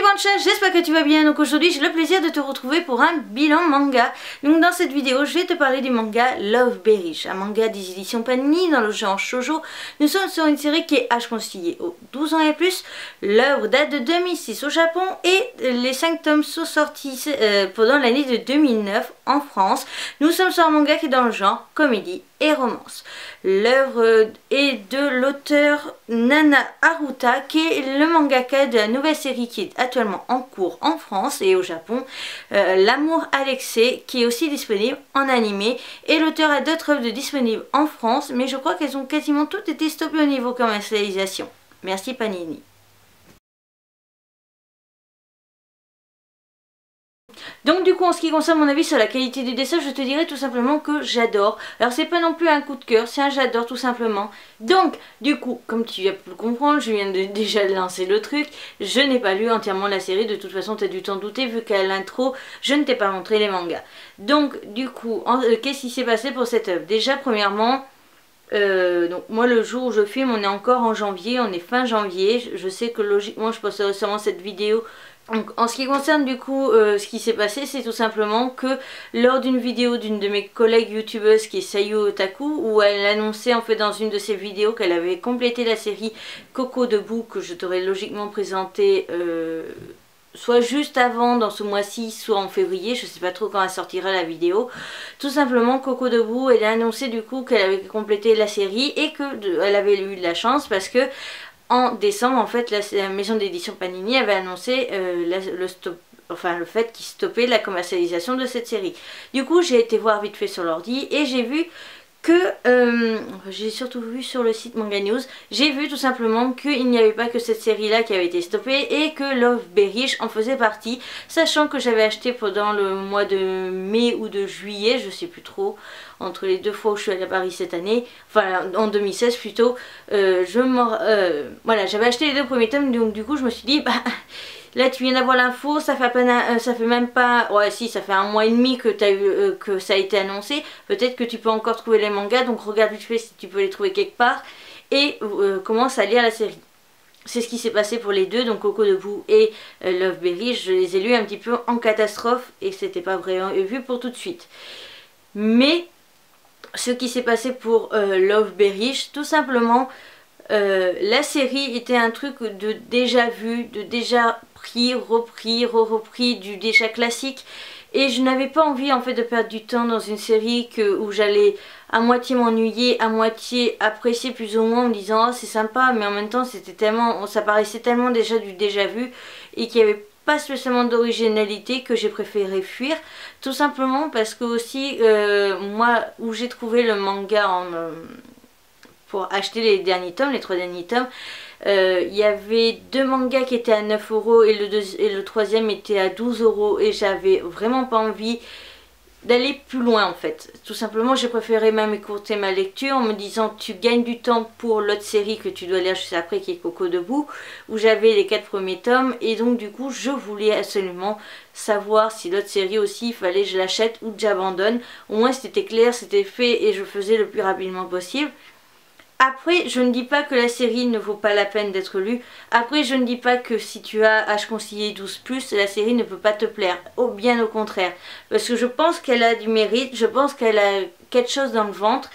petit chat, j'espère que tu vas bien. Donc aujourd'hui j'ai le plaisir de te retrouver pour un bilan manga. Donc dans cette vidéo je vais te parler du manga Love Berry, un manga des éditions Panini dans le genre shoujo. Nous sommes sur une série qui est âge conseillé aux 12 ans et plus. L'œuvre date de 2006 au Japon et les 5 tomes sont sortis pendant l'année de 2009 en France. Nous sommes sur un manga qui est dans le genre comédie et romance. L'œuvre est de l'auteur Nana Haruta, qui est le mangaka de la nouvelle série qui est actuellement en cours en France et au Japon, L'amour Alexei, qui est aussi disponible en animé, et l'auteur a d'autres œuvres disponibles en France, mais je crois qu'elles ont quasiment toutes été stoppées au niveau commercialisation. Merci Panini. Donc du coup en ce qui concerne mon avis sur la qualité du dessin, je te dirais tout simplement que j'adore. Alors c'est pas non plus un coup de cœur, c'est un j'adore tout simplement. Donc du coup, comme tu as pu le comprendre, je viens de déjà lancer le truc. Je n'ai pas lu entièrement la série, de toute façon tu as dû t'en douter vu qu'à l'intro je ne t'ai pas montré les mangas. Donc du coup, qu'est-ce qui s'est passé pour cette œuvre? Déjà premièrement, donc moi le jour où je filme on est encore en janvier, on est fin janvier. Je sais que logiquement je posterai seulement cette vidéo. Donc, en ce qui concerne du coup ce qui s'est passé, c'est tout simplement que lors d'une vidéo d'une de mes collègues youtubeuses qui est Sayu Otaku, où elle annonçait en fait dans une de ses vidéos qu'elle avait complété la série Coco Debout, que je t'aurais logiquement présenté soit juste avant dans ce mois-ci, soit en février, je sais pas trop quand elle sortira la vidéo. Tout simplement Coco Debout, elle a annoncé du coup qu'elle avait complété la série et qu'elle avait eu de la chance parce que en décembre, en fait, la maison d'édition Panini avait annoncé le fait qu'ils stoppaient la commercialisation de cette série. Du coup, j'ai été voir vite fait sur l'ordi et j'ai vu que, j'ai surtout vu sur le site Manga News, j'ai vu tout simplement qu'il n'y avait pas que cette série là qui avait été stoppée et que Love Berry en faisait partie, sachant que j'avais acheté pendant le mois de mai ou de juillet, je sais plus trop, entre les deux fois où je suis allée à Paris cette année, enfin en 2016 plutôt, voilà, j'avais acheté les 2 premiers tomes, donc du coup je me suis dit, bah là tu viens d'avoir l'info, ça fait même pas, ouais si, ça fait un mois et demi que, que ça a été annoncé, peut-être que tu peux encore trouver les mangas, donc regarde vite fait si tu peux les trouver quelque part, et commence à lire la série. C'est ce qui s'est passé pour les deux, donc Coco Debout et Love Berry, je les ai lus un petit peu en catastrophe, et c'était pas vraiment vu pour tout de suite. Mais ce qui s'est passé pour Love Berry, tout simplement, la série était un truc de déjà vu, de déjà pris, repris, repris, du déjà classique. Et je n'avais pas envie en fait de perdre du temps dans une série où j'allais à moitié m'ennuyer, à moitié apprécier plus ou moins en me disant oh c'est sympa, mais en même temps c'était tellement, ça paraissait tellement déjà du déjà vu et qu'il n'y avait pas spécialement d'originalité que j'ai préféré fuir, tout simplement parce que aussi moi où j'ai trouvé le manga pour acheter les derniers tomes, les 3 derniers tomes, il y avait 2 mangas qui étaient à 9 € et le troisième était à 12 € et j'avais vraiment pas envie d'aller plus loin en fait. Tout simplement j'ai préféré même écourter ma lecture en me disant tu gagnes du temps pour l'autre série que tu dois lire juste après qui est Coco Debout, où j'avais les 4 premiers tomes et donc du coup je voulais absolument savoir si l'autre série aussi il fallait que je l'achète ou que j'abandonne. Au moins c'était clair, c'était fait et je faisais le plus rapidement possible. Après, je ne dis pas que la série ne vaut pas la peine d'être lue. Après, je ne dis pas que si tu as âge conseillé 12+, la série ne peut pas te plaire. Bien au contraire. Parce que je pense qu'elle a du mérite, je pense qu'elle a quelque chose dans le ventre.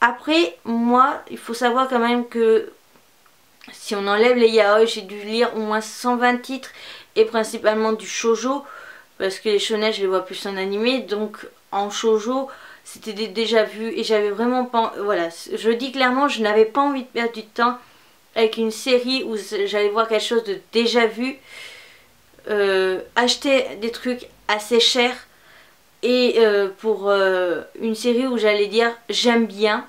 Après, moi, il faut savoir quand même que si on enlève les yaoi, j'ai dû lire au moins 120 titres et principalement du shoujo. Parce que les shonen, je les vois plus en animé. Donc, en shoujo, c'était déjà vu et j'avais vraiment pas... Voilà, je dis clairement, je n'avais pas envie de perdre du temps avec une série où j'allais voir quelque chose de déjà vu. Acheter des trucs assez chers et pour une série où j'allais dire j'aime bien.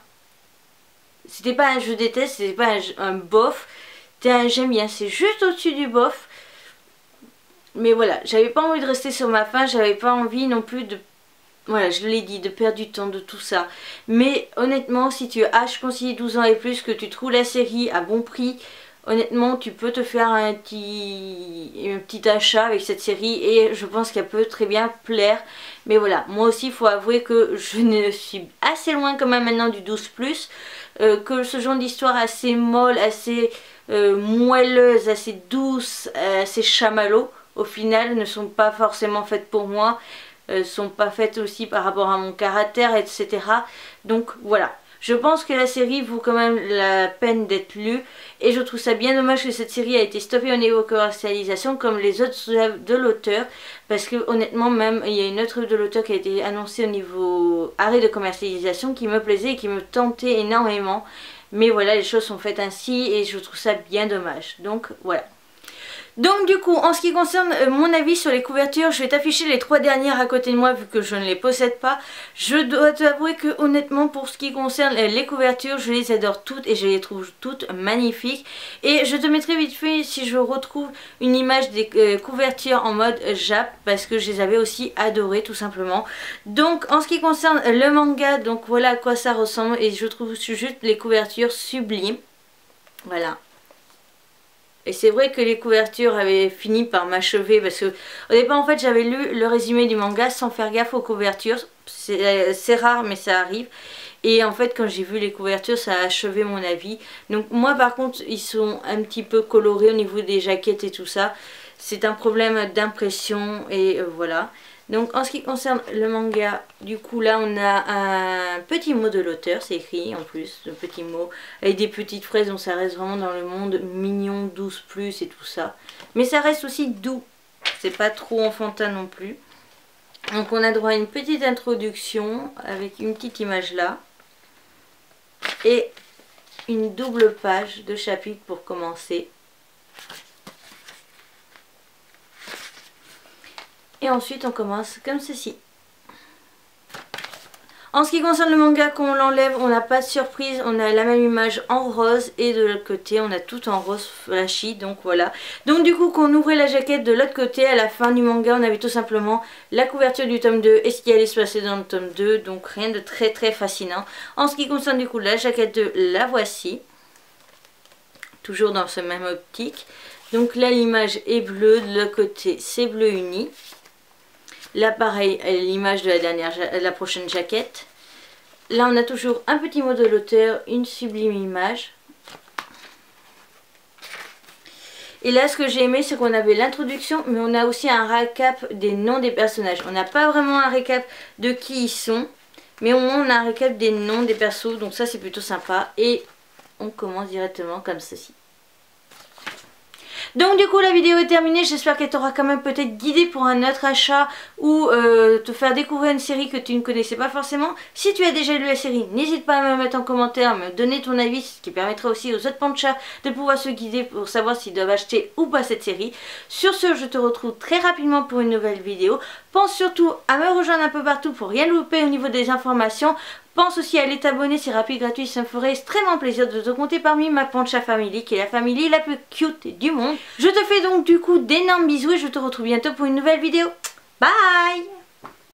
C'était pas un je déteste, c'était pas un bof, c'était un j'aime bien, c'est juste au-dessus du bof. Mais voilà, j'avais pas envie de rester sur ma faim, j'avais pas envie non plus de... Voilà, je l'ai dit, de perdre du temps de tout ça. Mais honnêtement, si tu as âge conseillé 12 ans et plus, que tu trouves la série à bon prix, honnêtement, tu peux te faire un petit achat avec cette série et je pense qu'elle peut très bien plaire. Mais voilà, moi aussi, il faut avouer que je ne suis assez loin quand même maintenant du 12+, que ce genre d'histoire assez molle, assez moelleuses, assez douces, assez chamallows au final, ne sont pas forcément faites pour moi, sont pas faites aussi par rapport à mon caractère, etc. Donc voilà. Je pense que la série vaut quand même la peine d'être lue et je trouve ça bien dommage que cette série a été stoppée au niveau commercialisation comme les autres œuvres de l'auteur, parce que honnêtement même il y a une autre œuvre de l'auteur qui a été annoncée au niveau arrêt de commercialisation qui me plaisait et qui me tentait énormément, mais voilà, les choses sont faites ainsi et je trouve ça bien dommage, donc voilà. Donc du coup, en ce qui concerne mon avis sur les couvertures, je vais t'afficher les 3 dernières à côté de moi vu que je ne les possède pas. Je dois t'avouer que honnêtement, pour ce qui concerne les couvertures, je les adore toutes et je les trouve toutes magnifiques. Et je te mettrai vite fait si je retrouve une image des couvertures en mode Jap, parce que je les avais aussi adorées tout simplement. Donc en ce qui concerne le manga, donc voilà à quoi ça ressemble et je trouve juste les couvertures sublimes. Voilà. Et c'est vrai que les couvertures avaient fini par m'achever parce que au départ en fait j'avais lu le résumé du manga sans faire gaffe aux couvertures. C'est rare mais ça arrive. Et en fait quand j'ai vu les couvertures ça a achevé mon avis. Donc moi par contre ils sont un petit peu colorés au niveau des jaquettes et tout ça. C'est un problème d'impression et voilà. Donc en ce qui concerne le manga, du coup là on a un petit mot de l'auteur, c'est écrit en plus, un petit mot, avec des petites fraises, donc ça reste vraiment dans le monde mignon, 12+, et tout ça. Mais ça reste aussi doux, c'est pas trop enfantin non plus. Donc on a droit à une petite introduction avec une petite image là. Et une double page de chapitre pour commencer. Et ensuite on commence comme ceci. En ce qui concerne le manga, quand on l'enlève, on n'a pas de surprise, on a la même image en rose et de l'autre côté on a tout en rose flashy, donc voilà. Donc du coup quand on ouvrait la jaquette de l'autre côté, à la fin du manga on avait tout simplement la couverture du tome 2 et ce qui allait se passer dans le tome 2, donc rien de très fascinant. En ce qui concerne du coup la jaquette 2, la voici, toujours dans ce même optique. Donc là l'image est bleue, de l'autre côté c'est bleu uni. Là pareil, l'image de la prochaine jaquette. Là on a toujours un petit mot de l'auteur, une sublime image. Et là ce que j'ai aimé c'est qu'on avait l'introduction mais on a aussi un récap des noms des personnages. On n'a pas vraiment un récap de qui ils sont, mais au moins on a un récap des noms des persos, donc ça c'est plutôt sympa. Et on commence directement comme ceci. Donc du coup la vidéo est terminée, j'espère qu'elle t'aura quand même peut-être guidé pour un autre achat ou te faire découvrir une série que tu ne connaissais pas forcément. Si tu as déjà lu la série, n'hésite pas à me mettre en commentaire, me donner ton avis, ce qui permettra aussi aux autres panchas de pouvoir se guider pour savoir s'ils doivent acheter ou pas cette série. Sur ce, je te retrouve très rapidement pour une nouvelle vidéo. Pense surtout à me rejoindre un peu partout pour rien louper au niveau des informations. Pense aussi à aller t'abonner, c'est rapide, gratuit, ça me ferait extrêmement plaisir de te compter parmi ma Pancha Family, qui est la famille la plus cute du monde. Je te fais donc du coup d'énormes bisous et je te retrouve bientôt pour une nouvelle vidéo. Bye!